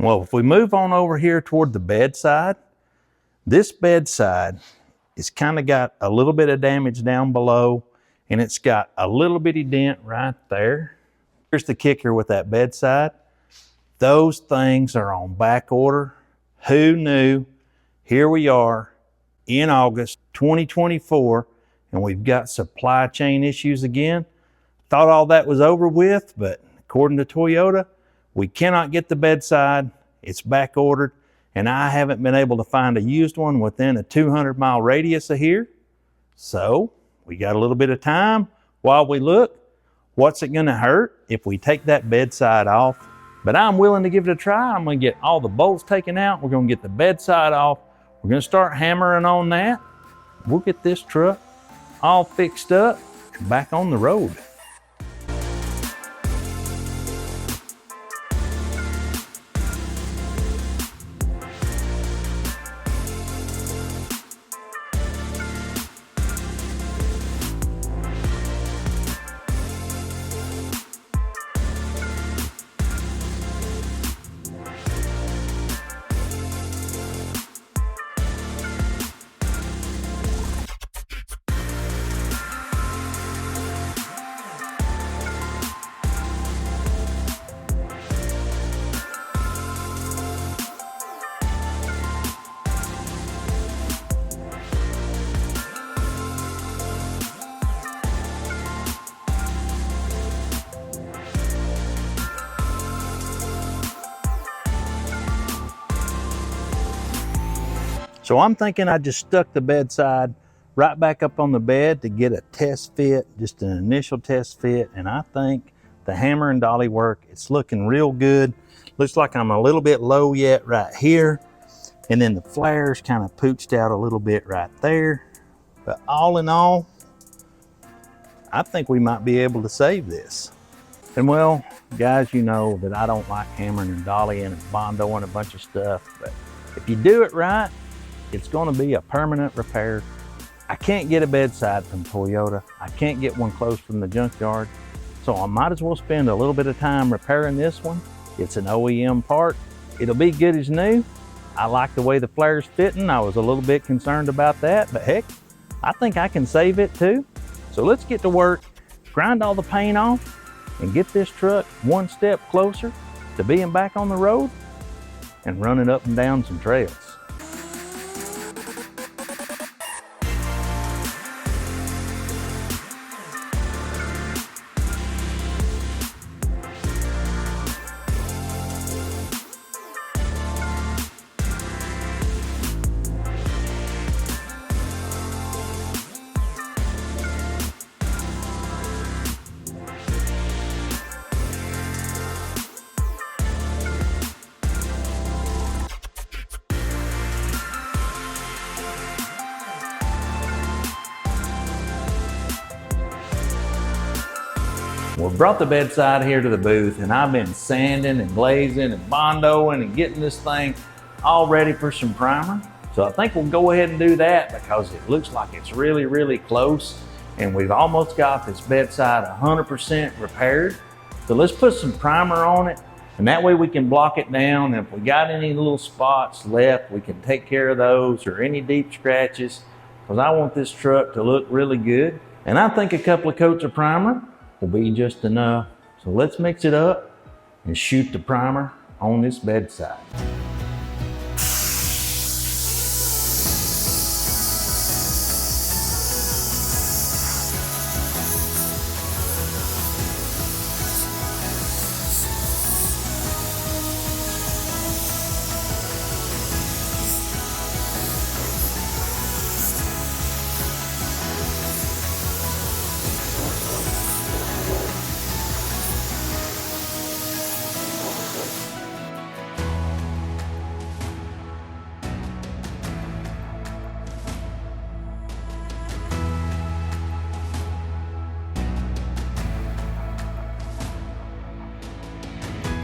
Well, if we move on over here toward the bedside, this bedside it's kind of got a little bit of damage down below, and it's got a little bitty dent right there. Here's the kicker with that bedside. Those things are on back order. Who knew? Here we are in August 2024, and we've got supply chain issues again. Thought all that was over with, but according to Toyota, we cannot get the bedside. It's back ordered, and I haven't been able to find a used one within a 200-mile radius of here. So we got a little bit of time while we look. What's it gonna hurt if we take that bedside off? But I'm willing to give it a try. I'm gonna get all the bolts taken out. We're gonna get the bedside off. We're gonna start hammering on that. We'll get this truck all fixed up and back on the road. So I'm thinking I just stuck the bedside right back up on the bed to get a test fit, just an initial test fit. And I think the hammer and dolly work, it's looking real good. Looks like I'm a little bit low yet right here. And then the flares kind of pooched out a little bit right there. But all in all, I think we might be able to save this. And well, guys, you know that I don't like hammering and dollying and bondoing a bunch of stuff, but if you do it right, it's going to be a permanent repair. I can't get a bedside from Toyota. I can't get one close from the junkyard. So I might as well spend a little bit of time repairing this one. It's an OEM part. It'll be good as new. I like the way the flare's fitting. I was a little bit concerned about that, but heck, I think I can save it too. So let's get to work, grind all the paint off, and get this truck one step closer to being back on the road and running up and down some trails. We brought the bedside here to the booth, and I've been sanding and glazing and bondoing and getting this thing all ready for some primer. So I think we'll go ahead and do that because it looks like it's really, really close, and we've almost got this bedside 100% repaired. So let's put some primer on it, and that way we can block it down. And if we got any little spots left, we can take care of those, or any deep scratches, because I want this truck to look really good. And I think a couple of coats of primer will be just enough. So let's mix it up and shoot the primer on this bedside.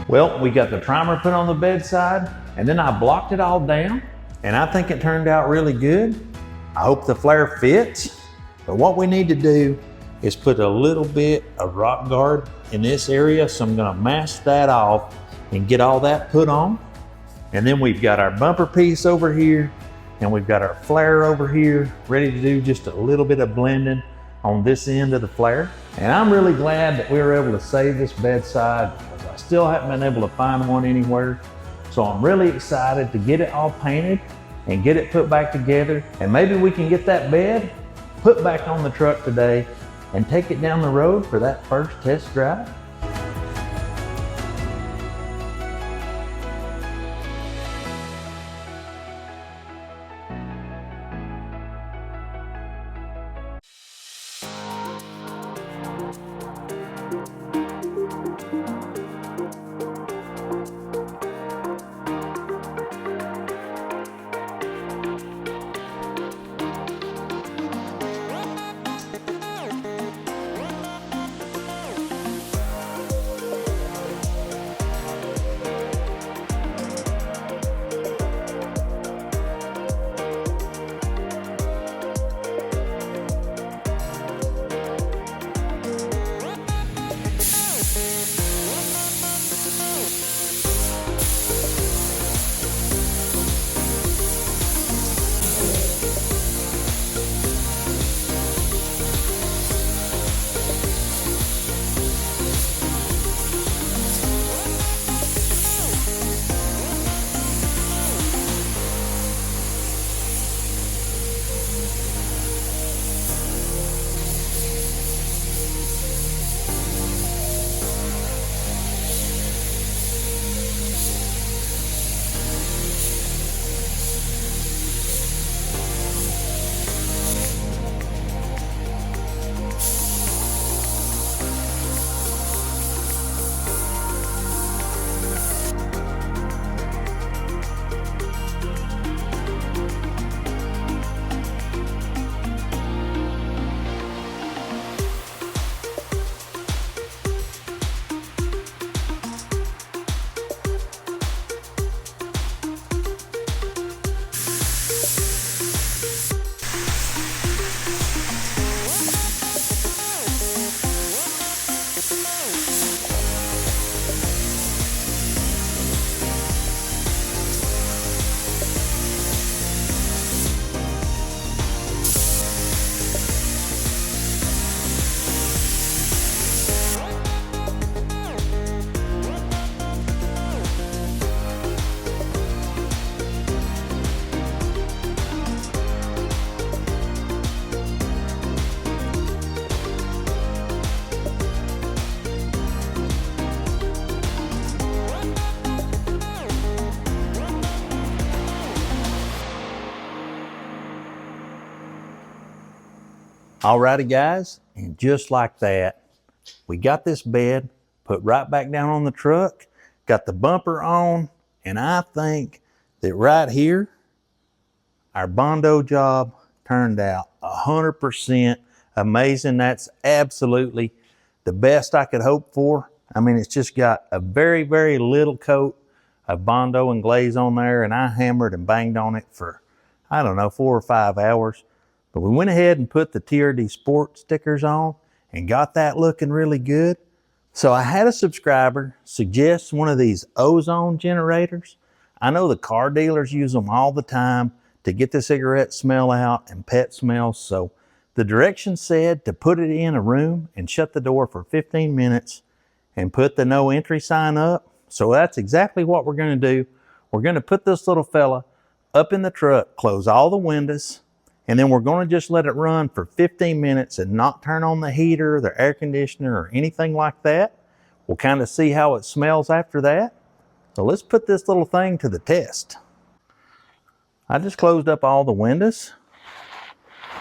Well, we got the primer put on the bedside, and then I blocked it all down, and I think it turned out really good. I hope the flare fits, but what we need to do is put a little bit of rock guard in this area, so I'm gonna mask that off and get all that put on. And then we've got our bumper piece over here, and we've got our flare over here, ready to do just a little bit of blending on this end of the flare. And I'm really glad that we were able to save this bedside, because I still haven't been able to find one anywhere. So I'm really excited to get it all painted and get it put back together. And maybe we can get that bed put back on the truck today and take it down the road for that first test drive. Alrighty guys, and just like that, we got this bed put right back down on the truck, got the bumper on, and I think that right here, our Bondo job turned out 100% amazing. That's absolutely the best I could hope for. I mean, it's just got a very, very little coat of Bondo and glaze on there, and I hammered and banged on it for, I don't know, 4 or 5 hours. But we went ahead and put the TRD Sport stickers on and got that looking really good. So I had a subscriber suggest one of these Ozone generators. I know the car dealers use them all the time to get the cigarette smell out and pet smells. So the directions said to put it in a room and shut the door for 15 minutes and put the no entry sign up. So that's exactly what we're going to do. We're going to put this little fella up in the truck, close all the windows, and then we're going to just let it run for 15 minutes and not turn on the heater, the air conditioner, or anything like that. We'll kind of see how it smells after that. So let's put this little thing to the test. I just closed up all the windows.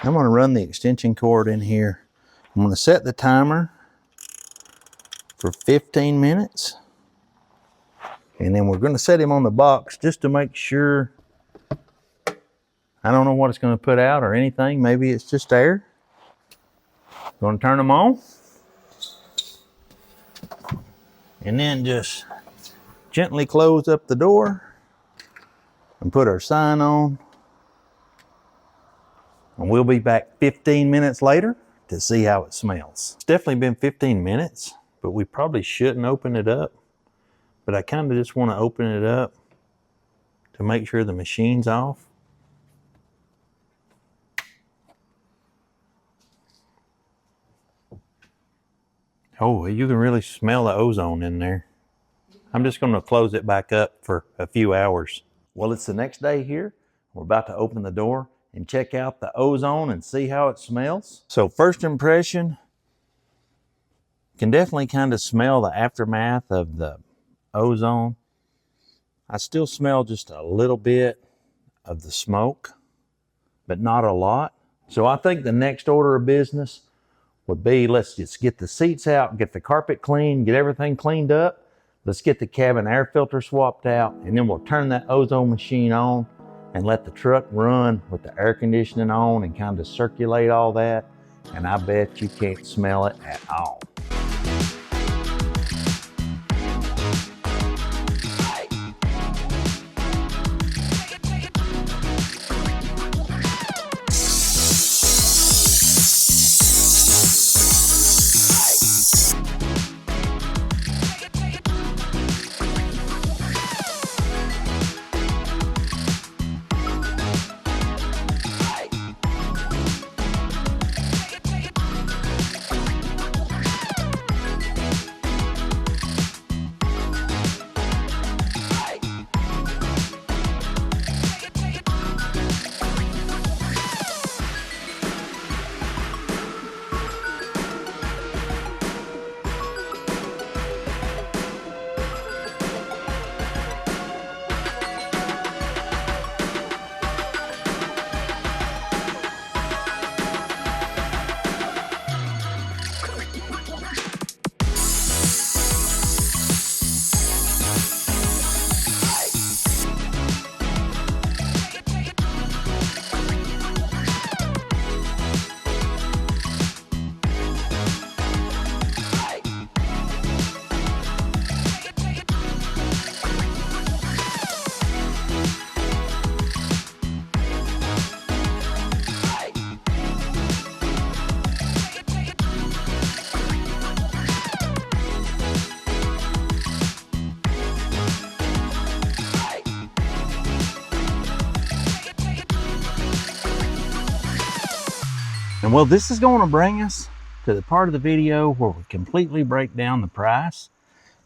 I'm going to run the extension cord in here. I'm going to set the timer for 15 minutes. And then we're going to set him on the box just to make sure. I don't know what it's going to put out or anything. Maybe it's just air. Going to turn them on. And then just gently close up the door and put our sign on. And we'll be back 15 minutes later to see how it smells. It's definitely been 15 minutes, but we probably shouldn't open it up. But I kind of just want to open it up to make sure the machine's off. Oh, you can really smell the ozone in there. I'm just going to close it back up for a few hours. Well, it's the next day here. We're about to open the door and check out the ozone and see how it smells. So first impression, you can definitely kind of smell the aftermath of the ozone. I still smell just a little bit of the smoke, but not a lot. So I think the next order of business would be, let's just get the seats out, get the carpet clean, get everything cleaned up. Let's get the cabin air filter swapped out, and then we'll turn that ozone machine on and let the truck run with the air conditioning on and kind of circulate all that. And I bet you can't smell it at all. And well, this is going to bring us to the part of the video where we completely break down the price.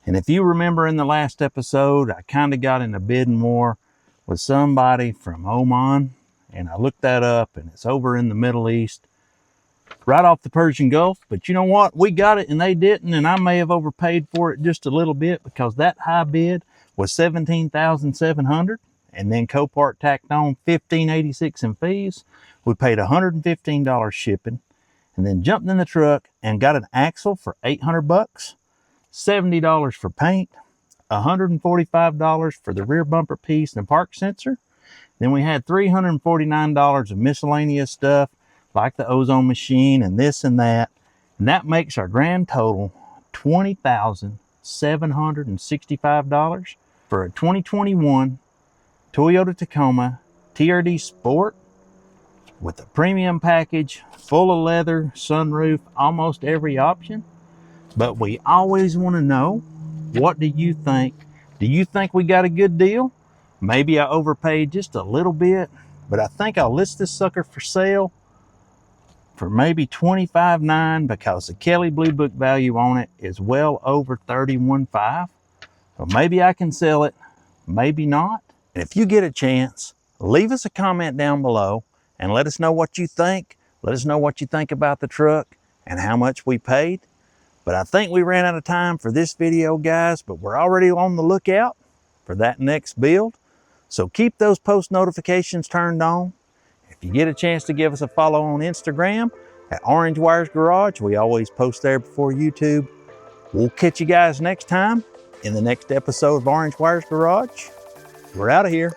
And if you remember in the last episode, I kind of got in a bidding war with somebody from Oman, and I looked that up, and it's over in the Middle East, right off the Persian Gulf. But you know what? We got it and they didn't, and I may have overpaid for it just a little bit because that high bid was $17,700, and then Copart tacked on $1,586 in fees. We paid $115 shipping, and then jumped in the truck and got an axle for $800, $70 for paint, $145 for the rear bumper piece and park sensor. Then we had $349 of miscellaneous stuff like the ozone machine and this and that. And that makes our grand total $20,765 for a 2021 Toyota Tacoma TRD Sport with a premium package, full of leather, sunroof, almost every option. But we always want to know, what do you think? Do you think we got a good deal? Maybe I overpaid just a little bit, but I think I'll list this sucker for sale for maybe $25,900 because the Kelly Blue Book value on it is well over $31,500. So maybe I can sell it, maybe not. And if you get a chance, leave us a comment down below and let us know what you think. Let us know what you think about the truck and how much we paid. But I think we ran out of time for this video, guys, but we're already on the lookout for that next build. So keep those post notifications turned on. If you get a chance to give us a follow on Instagram at Orange Wires Garage, we always post there before YouTube. We'll catch you guys next time in the next episode of Orange Wires Garage. We're out of here.